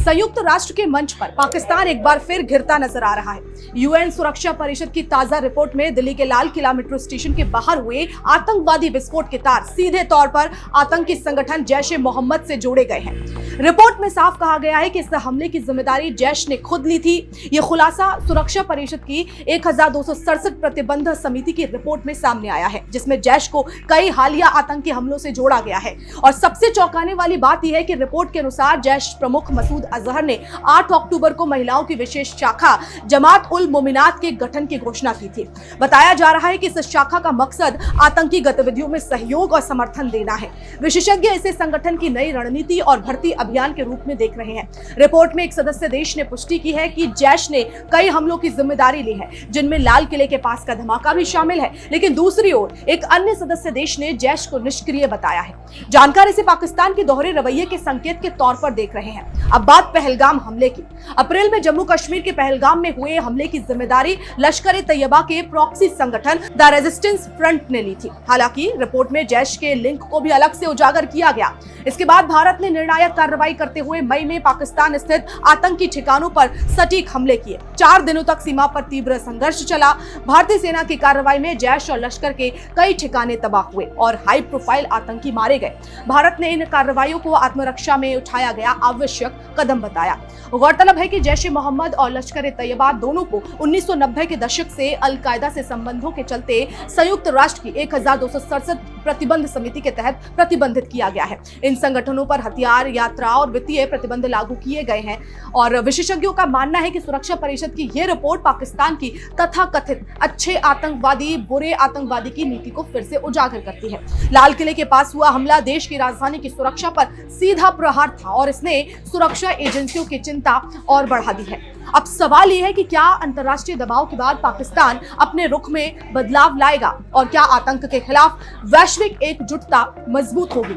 संयुक्त राष्ट्र के मंच पर पाकिस्तान एक बार फिर घिरता नजर आ रहा है। यूएन सुरक्षा परिषद की ताजा रिपोर्ट में दिल्ली के लाल किला मेट्रो स्टेशन के बाहर हुए आतंकवादी विस्फोट के तार सीधे तौर पर आतंकी संगठन जैश ए मोहम्मद से जोड़े गए हैं। रिपोर्ट में साफ कहा गया है कि इस हमले की जिम्मेदारी जैश ने खुद ली थी। यह खुलासा सुरक्षा परिषद की 1267 प्रतिबंध समिति की रिपोर्ट में सामने आया है, जिसमें जैश को कई हालिया आतंकी हमलों से जोड़ा गया है। और सबसे चौंकाने वाली बात यह है कि रिपोर्ट के अनुसार जैश प्रमुख मसूद अजहर ने 8 अक्टूबर को महिलाओं की विशेष शाखा जमात उल मोमिनात के गठन की घोषणा की थी। बताया जा रहा है कि इस शाखा का मकसद आतंकी गतिविधियों में सहयोग और समर्थन देना है। विशेषज्ञ इसे संगठन की नई रणनीति और भर्ती अभियान के रूप में देख रहे हैं। रिपोर्ट में एक सदस्य देश ने पुष्टि की है कि जैश ने कई हमलों की जिम्मेदारी ली है, जिनमें लाल किले के पास का धमाका भी शामिल है। लेकिन दूसरी ओर एक अन्य सदस्य देश ने जैश को निष्क्रिय बताया है। जानकार इसे पाकिस्तान के दोहरे रवैये के संकेत के तौर पर देख रहे हैं। अब बात पहलगाम हमले की। अप्रैल में जम्मू कश्मीर के पहलगाम में हुए हमले की जिम्मेदारी लश्कर-ए-तैयबा के प्रॉक्सी संगठन द रेजिस्टेंस फ्रंट ने ली थी। हालांकि रिपोर्ट में जैश के लिंक को भी अलग से उजागर किया गया। इसके बाद भारत ने निर्णायक कार्रवाई करते हुए मई में पाकिस्तान स्थित आतंकी ठिकानों पर सटीक हमले किए। 4 दिनों तक सीमा पर तीव्र संघर्ष चला। भारतीय सेना की कार्रवाई में जैश और लश्कर के कई ठिकाने तबाह हुए और हाई प्रोफाइल आतंकी मारे गए। भारत ने इन कार्रवाइयों को आत्मरक्षा में उठाया गया आवश्यक कदम बताया। गौरतलब है कि जैश ए मोहम्मद और लश्कर-ए-तैयबा दोनों को 1990 के दशक से अलकायदा से संबंधों के चलते संयुक्त राष्ट्र की 1267 प्रतिबंध समिति के तहत प्रतिबंधित किया गया है। इन संगठनों पर हथियार, यात्रा और वित्तीय प्रतिबंध लागू किए गए हैं। और विशेषज्ञों का मानना है कि सुरक्षा परिषद की यह रिपोर्ट पाकिस्तान की तथाकथित अच्छे आतंकवादी, बुरे आतंकवादी की नीति को फिर से उजागर करती है। लाल किले के पास हुआ हमला देश की राजधानी की सुरक्षा पर सीधा प्रहार था और इसने सुरक्षा एजेंसियों की चिंता और बढ़ा दी है। अब सवाल यह है कि क्या अंतर्राष्ट्रीय दबाव के बाद पाकिस्तान अपने रुख में बदलाव लाएगा और क्या आतंक के खिलाफ वैश्विक एकजुटता मजबूत होगी।